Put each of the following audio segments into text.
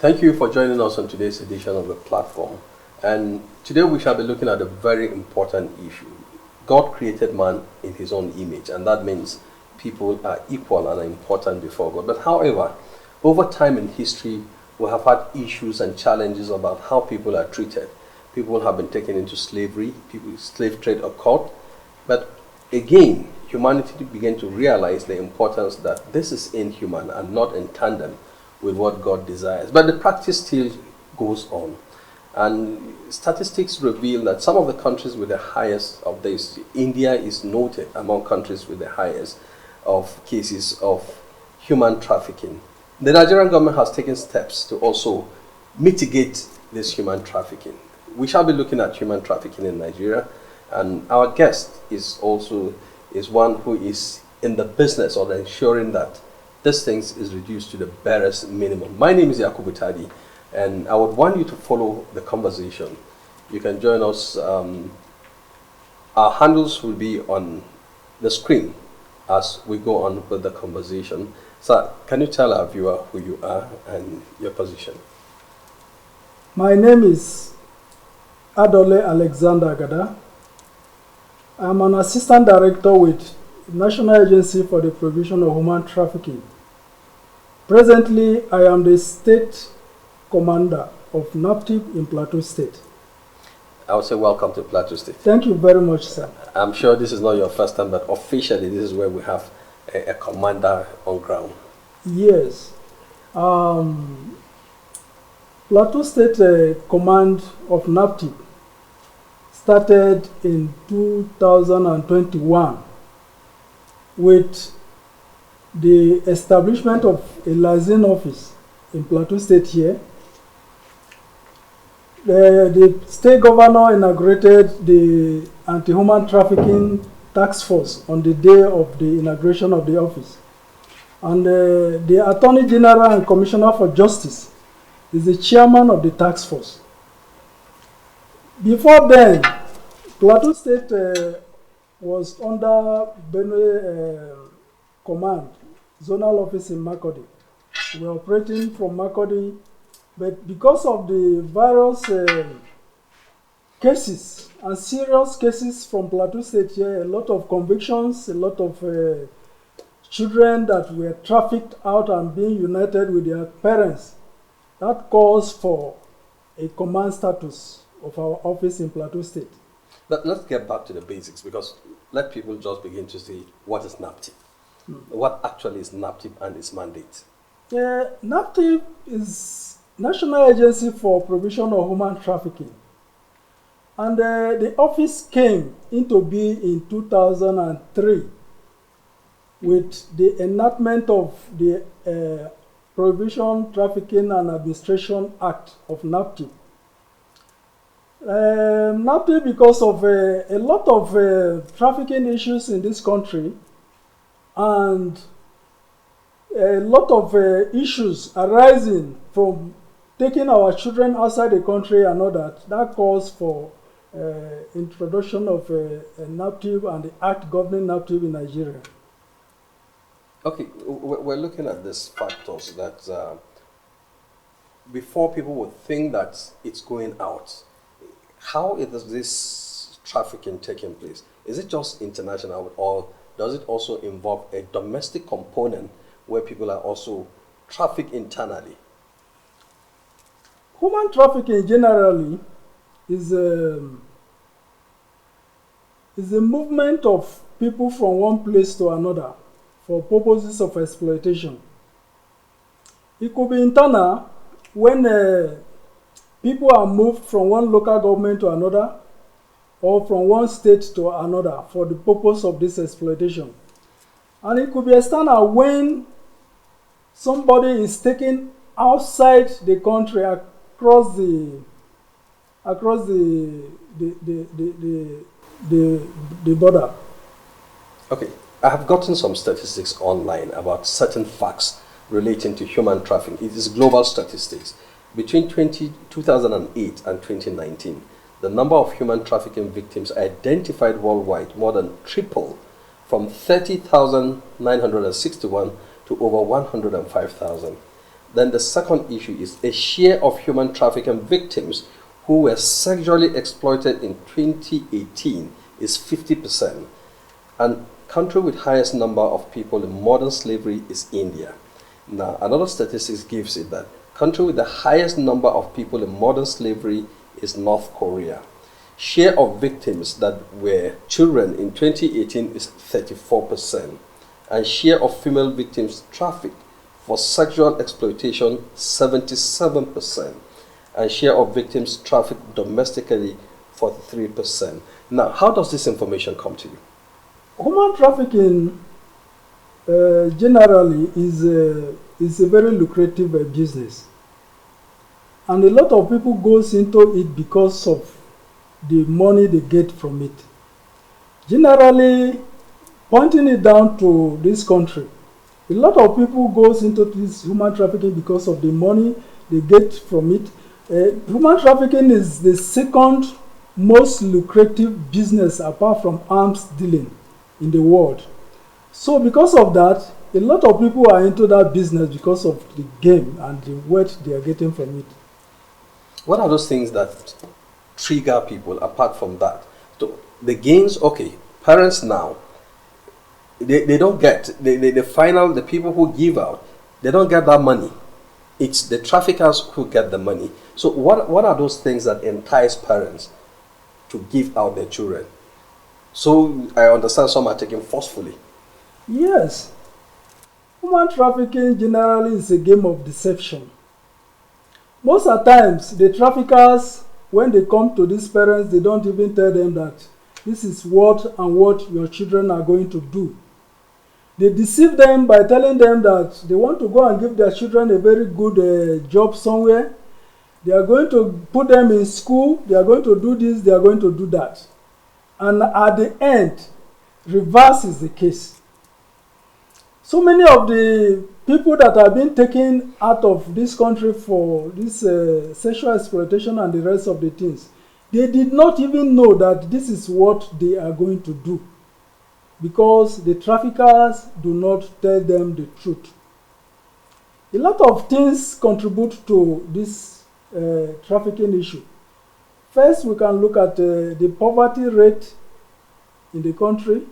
Thank you for joining us on today's edition of the platform. And today we shall be looking at a very important issue. God created man in his own image, and that means people are equal and are important before God. But however, over time in history, we have had issues and challenges about how people are treated. People have been taken into slavery, slave trade occurred. But again, humanity began to realize the importance that this is inhuman and not in tandem with what God desires. But the practice still goes on. And statistics reveal that some of the countries with the highest of this, India is noted among countries with the highest of cases of human trafficking. The Nigerian government has taken steps to also mitigate this human trafficking. We shall be looking at human trafficking in Nigeria, and our guest is one who is in the business of ensuring that this things is reduced to the barest minimum. My name is Yakubu Tadi, and I would want you to follow the conversation. You can join us. Our handles will be on the screen as we go on with the conversation. So, can you tell our viewer who you are and your position? My name is Adole Alexander Gada. I'm an assistant director with National Agency for the Prohibition of Human Trafficking. Presently, I am the state commander of NAPTIP in Plateau State. I would say welcome to Plateau State. Thank you very much, sir. I'm sure this is not your first time, but officially this is where we have a commander on ground. Yes. Plateau State Command of NAPTIP started in 2021 with the establishment of a liaison office in Plateau State here. The state governor inaugurated the anti-human trafficking task force on the day of the inauguration of the office. And the Attorney General and Commissioner for Justice is the chairman of the task force. Before then, Plateau State was under Benue Command, zonal office in Makurdi. We were operating from Makurdi, but because of the various cases and serious cases from Plateau State here, a lot of convictions, a lot of children that were trafficked out and being united with their parents, that calls for a command status of our office in Plateau State. But let's get back to the basics, because let people just begin to see what is NAPTIP. What actually is NAPTIP and its mandate? NAPTIP is National Agency for Prohibition of Human Trafficking. And the office came into being in 2003 with the enactment of the Prohibition, Trafficking and Administration Act of NAPTIP. NAPTIP, because of a lot of trafficking issues in this country and a lot of issues arising from taking our children outside the country and all that calls for introduction of NAPTIP and the act governing NAPTIP in Nigeria. Okay, we're looking at these factors that before people would think that it's going out. How is this trafficking taking place? Is it just international, or does it also involve a domestic component where people are also trafficked internally? Human trafficking generally is a movement of people from one place to another for purposes of exploitation. It could be internal when people are moved from one local government to another or from one state to another for the purpose of this exploitation. And it could be external when somebody is taken outside the country across the border. Okay, I have gotten some statistics online about certain facts relating to human trafficking. It is global statistics. Between 2008 and 2019, the number of human trafficking victims identified worldwide more than tripled, from 30,961 to over 105,000. Then the second issue is a share of human trafficking victims who were sexually exploited in 2018 is 50%. And country with highest number of people in modern slavery is India. Now, another statistics gives it that country with the highest number of people in modern slavery is North Korea. Share of victims that were children in 2018 is 34%. And share of female victims trafficked for sexual exploitation, 77%. And share of victims trafficked domestically, 43%. Now, how does this information come to you? Human trafficking generally is a very lucrative business. And a lot of people goes into it because of the money they get from it. Generally, pointing it down to this country, a lot of people goes into this human trafficking because of the money they get from it. Human trafficking is the second most lucrative business apart from arms dealing in the world. So because of that, a lot of people are into that business because of the game and the wealth they are getting from it. What are those things that trigger people apart from that? So the gains, okay, parents now, they don't get, the people who give out, they don't get that money. It's the traffickers who get the money. So what are those things that entice parents to give out their children? So I understand some are taken forcefully. Yes. Human trafficking generally is a game of deception. Most of the times, the traffickers, when they come to these parents, they don't even tell them that this is what your children are going to do. They deceive them by telling them that they want to go and give their children a very good job somewhere. They are going to put them in school. They are going to do this. They are going to do that. And at the end, reverse is the case. So many of the people that have been taken out of this country for this sexual exploitation and the rest of the things, they did not even know that this is what they are going to do, because the traffickers do not tell them the truth. A lot of things contribute to this trafficking issue. First, we can look at the poverty rate in the country.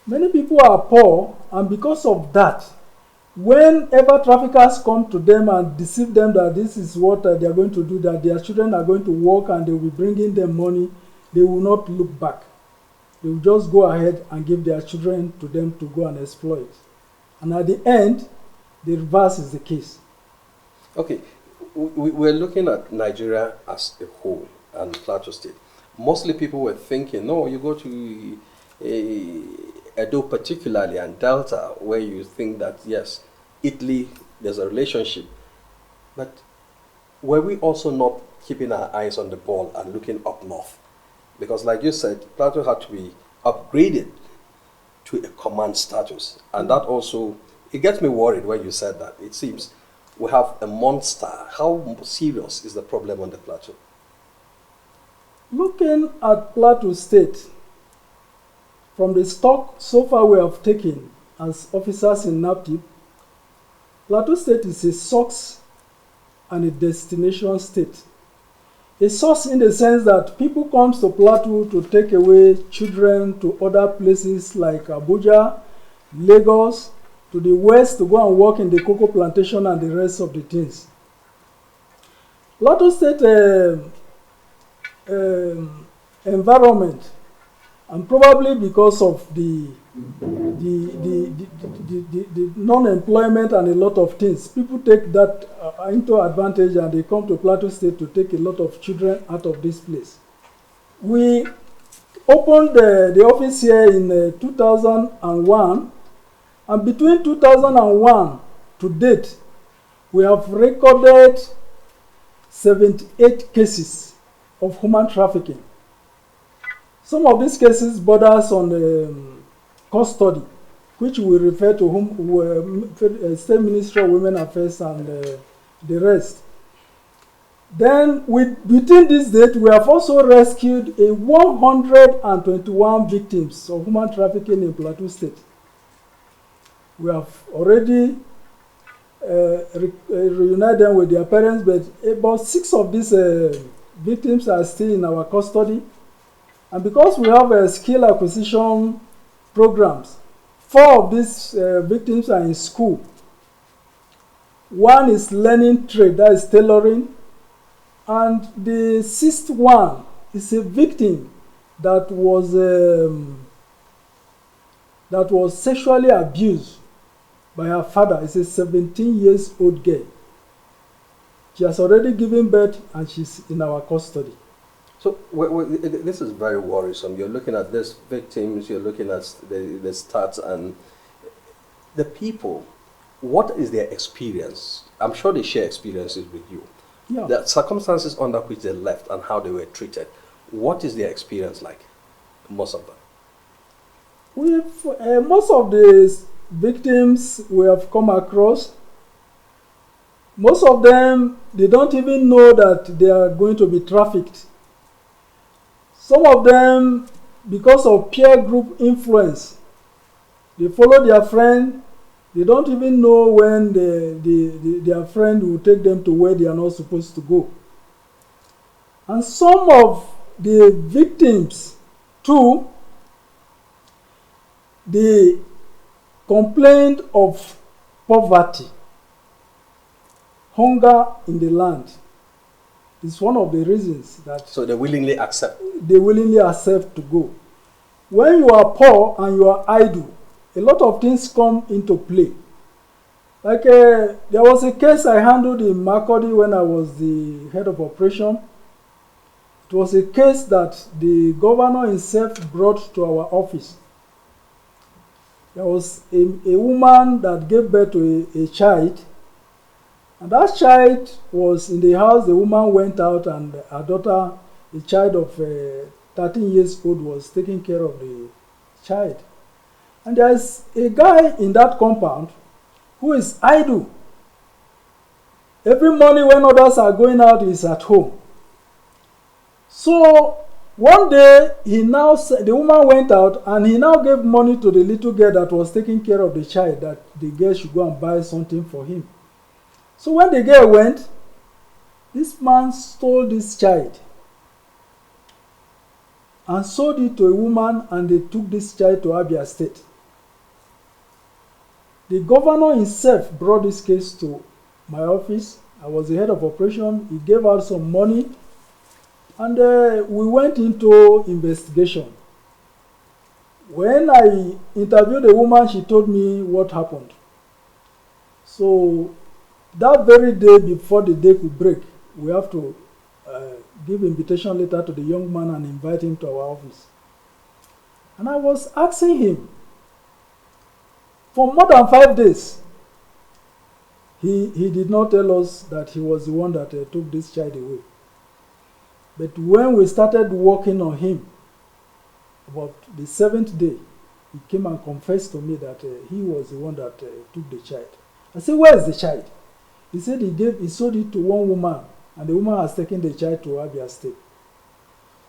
Many people are poor, and because of that, whenever traffickers come to them and deceive them that this is what they are going to do, that their children are going to work and they will be bringing them money, they will not look back. They will just go ahead and give their children to them to go and exploit. And at the end, the reverse is the case. Okay, we're looking at Nigeria as a whole and Plateau State. Mostly people were thinking, no, you go to Edo particularly and Delta, where you think that, yes, Italy, there's a relationship. But were we also not keeping our eyes on the ball and looking up north? Because like you said, Plateau had to be upgraded to a command status. And that also, it gets me worried when you said that. It seems we have a monster. How serious is the problem on the Plateau? Looking at Plateau State, from the stock so far we have taken as officers in NAPTIP, Plateau State is a source and a destination state. A source in the sense that people come to Plateau to take away children to other places like Abuja, Lagos, to the west to go and work in the cocoa plantation and the rest of the things. Plateau State environment, and probably because of the non-employment and a lot of things, people take that into advantage and they come to Plateau State to take a lot of children out of this place. We opened the office here in 2001, and between 2001 to date, we have recorded 78 cases of human trafficking. Some of these cases borders on custody, which we refer to State Ministry of Women Affairs and the rest. Then, within this date, we have also rescued 121 victims of human trafficking in Plateau State. We have already reunite them with their parents, but about 6 of these victims are still in our custody. And because we have skill acquisition programs, 4 of these victims are in school. 1 is learning trade, that is tailoring. And the 6th one is a victim that was sexually abused by her father. It's a 17-year-old girl. She has already given birth and she's in our custody. So this is very worrisome. You're looking at these victims, you're looking at the stats and the people. What is their experience? I'm sure they share experiences with you. Yeah. The circumstances under which they left and how they were treated. What is their experience like? Most of them. Most of the victims we have come across, most of them, they don't even know that they are going to be trafficked. Some of them, because of peer group influence, they follow their friend. They don't even know when their friend will take them to where they are not supposed to go. And some of the victims, too, they complained of poverty, hunger in the land. It's one of the reasons that so they willingly accept to go. When you are poor and you are idle, a lot of things come into play. Like there was a case I handled in Makurdi when I was the head of operation. It was a case that the governor himself brought to our office. There was a woman that gave birth to a child, and that child was in the house. The woman went out, and her daughter, a child of 13 years old, was taking care of the child. And there is a guy in that compound who is idle. Every morning when others are going out, he is at home. So one day, the woman went out and he now gave money to the little girl that was taking care of the child, that the girl should go and buy something for him. So when the girl went, this man stole this child and sold it to a woman, and they took this child to Abia State. The governor himself brought this case to my office. I was the head of operation. He gave out some money, and we went into investigation. When I interviewed the woman, she told me what happened. So that very day, before the day could break, we have to give invitation letter to the young man and invite him to our office. And I was asking him, for more than 5 days, he did not tell us that he was the one that took this child away. But when we started working on him, about the 7th day, he came and confessed to me that he was the one that took the child. I said, where is the child? He said he sold it to one woman, and the woman has taken the child to Abia State.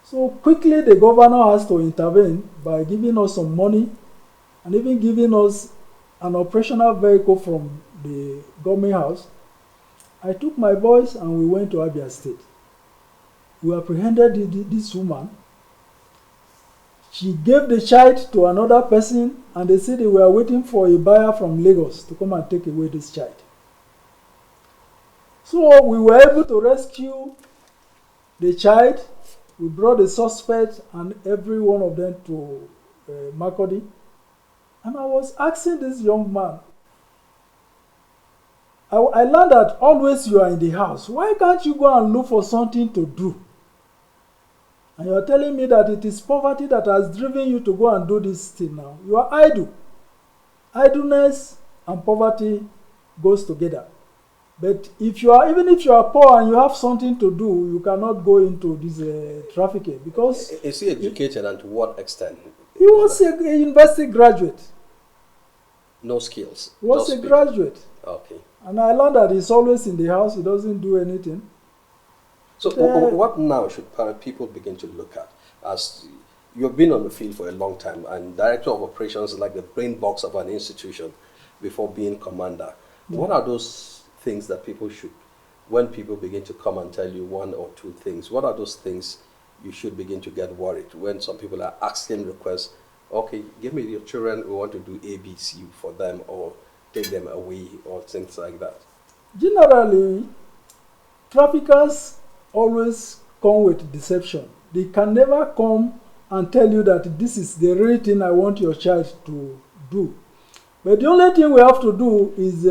So quickly the governor has to intervene by giving us some money and even giving us an operational vehicle from the government house. I took my boys and we went to Abia State. We apprehended this woman. She gave the child to another person, and they said they were waiting for a buyer from Lagos to come and take away this child. So we were able to rescue the child. We brought the suspect and every one of them to Makurdi. And I was asking this young man, I learned that always you are in the house. Why can't you go and look for something to do? And you are telling me that it is poverty that has driven you to go and do this thing now. You are idle. Idleness and poverty goes together. But even if you are poor and you have something to do, you cannot go into this trafficking, because... Is he educated, and to what extent? He was a university graduate. No skills? He was a graduate. Okay. And I learned that he's always in the house. He doesn't do anything. So what now should people begin to look at? As you've been on the field for a long time, and director of operations is like the brain box of an institution before being commander. What are those things that people should, when people begin to come and tell you one or two things, what are those things you should begin to get worried when some people are asking requests, okay, give me your children, we want to do ABC for them, or take them away, or things like that? Generally, traffickers always come with deception. They can never come and tell you that this is the real thing I want your child to do. But the only thing we have to do is,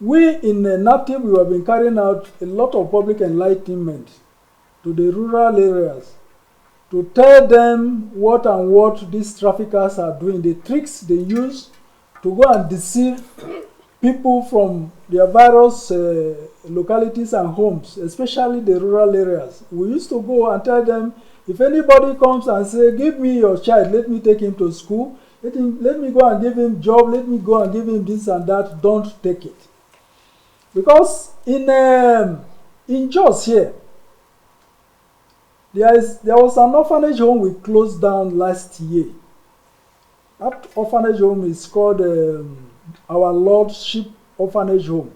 we in NAPTIP, we have been carrying out a lot of public enlightenment to the rural areas to tell them what and what these traffickers are doing, the tricks they use to go and deceive people from their various localities and homes, especially the rural areas. We used to go and tell them, if anybody comes and say, give me your child, let me take him to school, let me go and give him job, let me go and give him this and that, don't take it. Because in Jos here, there was an orphanage home we closed down last year. That orphanage home is called Our Lordship Orphanage Home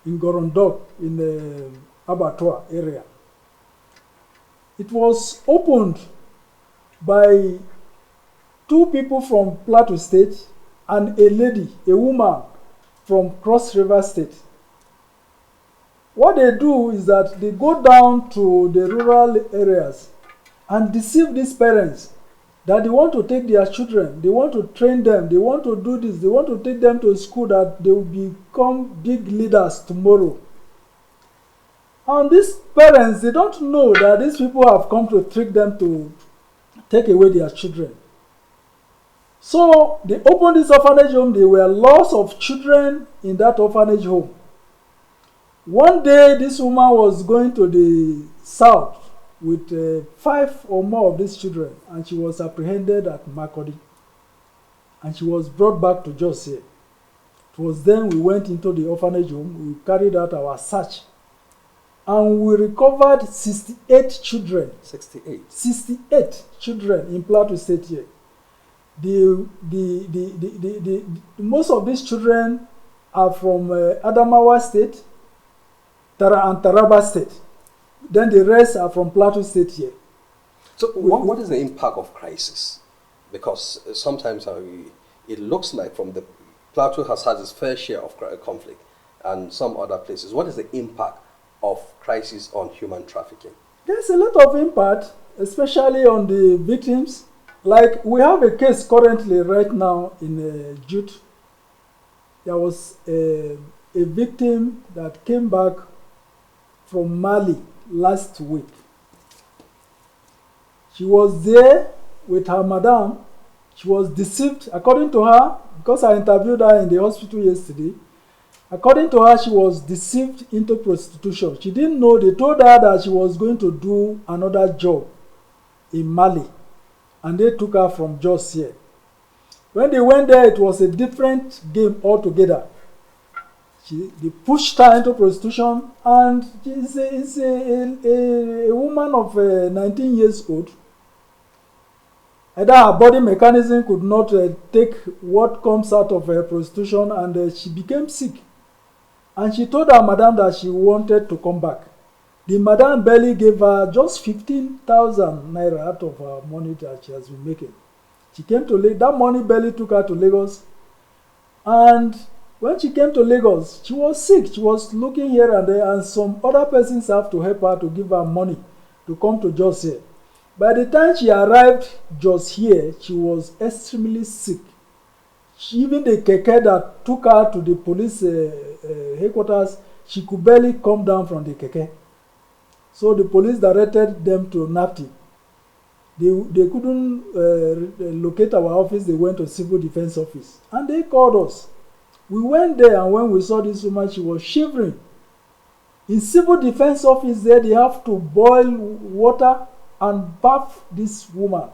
in Gorondok in the Abattoir area. It was opened by two people from Plateau State and a lady, a woman from Cross River State. What they do is that they go down to the rural areas and deceive these parents that they want to take their children, they want to train them, they want to do this, they want to take them to school that they will become big leaders tomorrow. And these parents, they don't know that these people have come to trick them to take away their children. So they opened this orphanage home. There were lots of children in that orphanage home. One day, this woman was going to the south with 5 or more of these children, and she was apprehended at Makurdi, and she was brought back to Jos here. It was then we went into the orphanage home, we carried out our search, and we recovered 68 children. 68? 68 children in Plateau State here. Most of these children are from Adamawa State, and Taraba State. Then the rest are from Plateau State here. So what is the impact of crisis? Because sometimes it looks like from the Plateau has had its fair share of conflict and some other places. What is the impact of crisis on human trafficking? There's a lot of impact, especially on the victims. Like we have a case currently right now in Jute. There was a victim that came back from Mali last week. She was there with her madam. She was deceived, according to her, because I interviewed her in the hospital yesterday. According to her, she was deceived into prostitution. She didn't know. They told her that she was going to do another job in Mali, and they took her from Jos here. When they went there, it was a different game altogether. They pushed her into prostitution, and she's a woman of 19 years old. Either her body mechanism could not take what comes out of prostitution, and she became sick. And she told her madam that she wanted to come back. The madam barely gave her just 15,000 naira out of her money that she has been making. She came to Lagos. That money barely took her to Lagos. And when she came to Lagos, she was sick. She was looking here and there, and some other persons have to help her to give her money to come to Jos here. By the time she arrived Jos here, she was extremely sick. Even the keke that took her to the police headquarters, she could barely come down from the keke. So the police directed them to NAPTIP. They couldn't locate our office. They went to Civil Defense Office, and they called us. We went there, and when we saw this woman, she was shivering. In Civil Defense Office there, they have to boil water and bath this woman.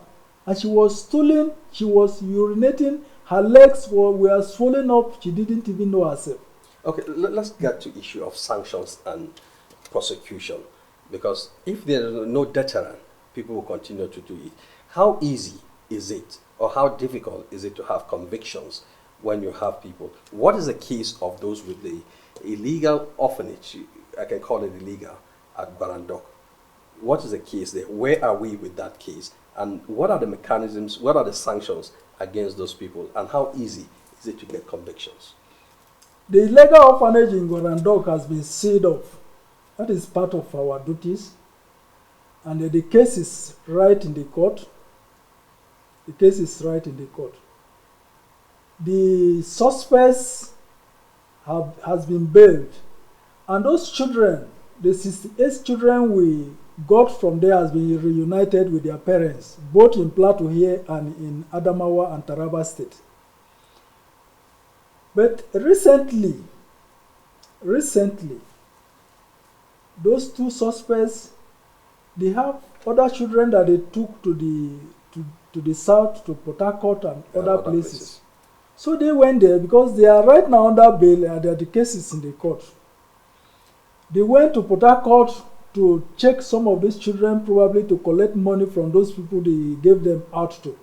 And she was stooling, she was urinating, her legs were swollen up, she didn't even know herself. Okay, let's get to issue of sanctions and prosecution. Because if there is no deterrent, people will continue to do it. How easy is it, or how difficult is it to have convictions when you have people. What is the case of those with the illegal orphanage? I can call it illegal at Barandok. What is the case there? Where are we with that case? And what are the mechanisms, what are the sanctions against those people? And how easy is it to get convictions? The illegal orphanage in Barandok has been sealed off. That is part of our duties. And the case is right in the court. The case is right in the court. The suspects has been bailed. And those children, the 68 children we got from there has been reunited with their parents, both in Plateau here and in Adamawa and Taraba State. But recently, those two suspects, they have other children that they took to the south, to Port Harcourt and other places. So they went there because they are right now under bail and the case is in the court. They went to Port Harcourt to check some of these children, probably to collect money from those people they gave them out to.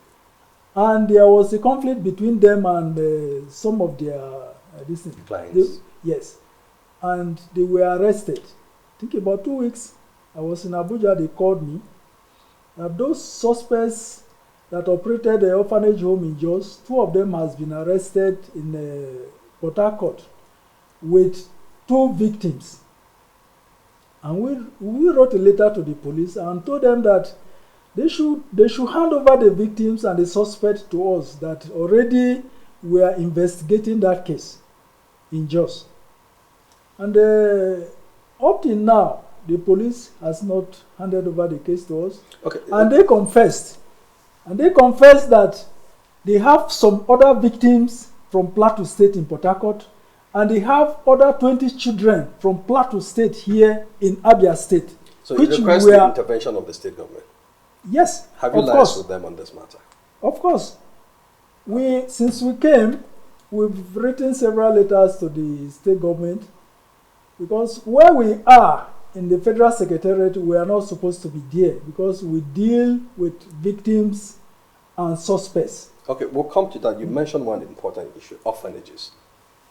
And there was a conflict between them and some of their clients. Yes. And they were arrested. I think about 2 weeks, I was in Abuja, they called me. That those suspects that operated the orphanage home in Jos, 2 of them has been arrested in Port Harcourt with 2 victims. And we wrote a letter to the police and told them that they should hand over the victims and the suspect to us, that already we are investigating that case in Jos. And up till now, the police has not handed over the case to us. Okay. And they confessed. And they confessed that they have some other victims from Plateau State in Port Harcourt, and they have other 20 children from Plateau State here in Abia State. So you request the intervention of the state government? Yes. Have you liaised with them on this matter? Of course. Since we came, we've written several letters to the state government, because where we are in the Federal Secretariat, we are not supposed to be there, because we deal with victims and suspects. Okay, we'll come to that. You mentioned one important issue, orphanages.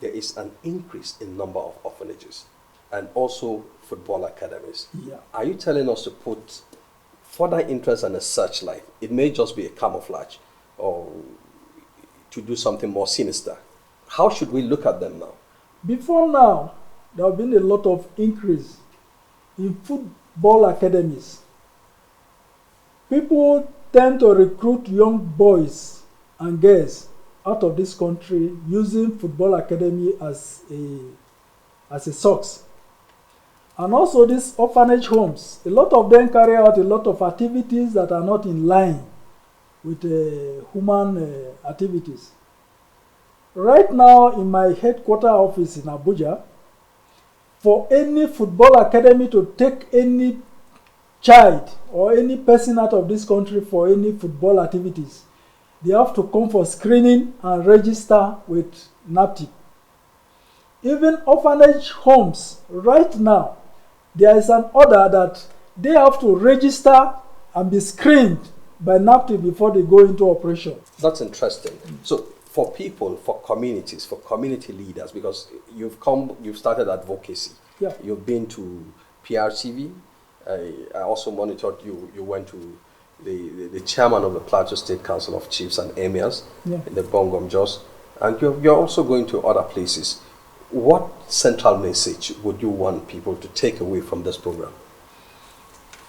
There is an increase in number of orphanages and also football academies. Yeah. Are you telling us to put further interest and a searchlight? It may just be a camouflage or to do something more sinister. How should we look at them now? Before now, there have been a lot of increase in football academies. People tend to recruit young boys and girls out of this country using football academy as a source. And also these orphanage homes, a lot of them carry out a lot of activities that are not in line with human activities. Right now in my headquarter office in Abuja, for any football academy to take any child or any person out of this country for any football activities, they have to come for screening and register with NAPTIP. Even orphanage homes, right now, there is an order that they have to register and be screened by NAPTIP before they go into operation. That's interesting. So for people, for communities, for community leaders, because you've started advocacy. Yeah. You've been to PRTV. I also monitored you went to the chairman of the Plateau State Council of Chiefs and Emirs in the Bongom Jos, and you're also going to other places. What central message would you want people to take away from this program?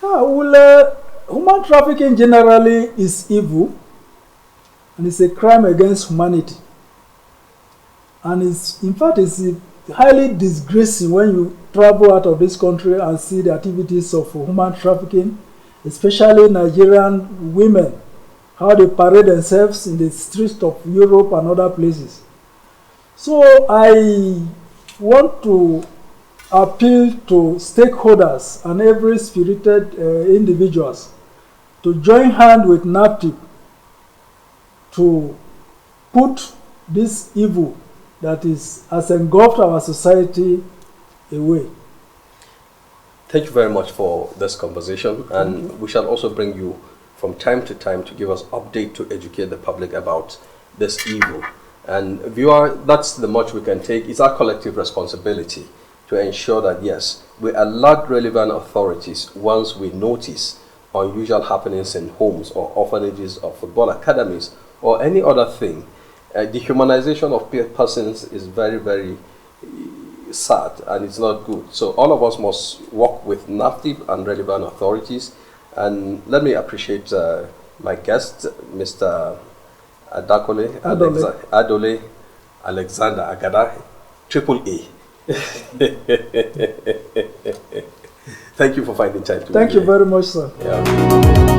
Human trafficking generally is evil, and it's a crime against humanity. And in fact, it's highly disgracing when you travel out of this country and see the activities of human trafficking, especially Nigerian women, how they parade themselves in the streets of Europe and other places. So I want to appeal to stakeholders and every spirited individuals to join hand with NAPTIP to put this evil that has engulfed our society away. Thank you very much for this conversation, and we shall also bring you from time to time to give us update to educate the public about this evil. And viewer, that's the much we can take. It's our collective responsibility to ensure that, yes, we alert relevant authorities once we notice unusual happenings in homes or orphanages or football academies or any other thing. Dehumanization of persons is very, very sad, and it's not good. So all of us must work with NAFTIP and relevant authorities. And let me appreciate my guest, Mr. Adole Alexander Agada, Triple A. Thank you for finding time to Thank you very much, sir. Yeah.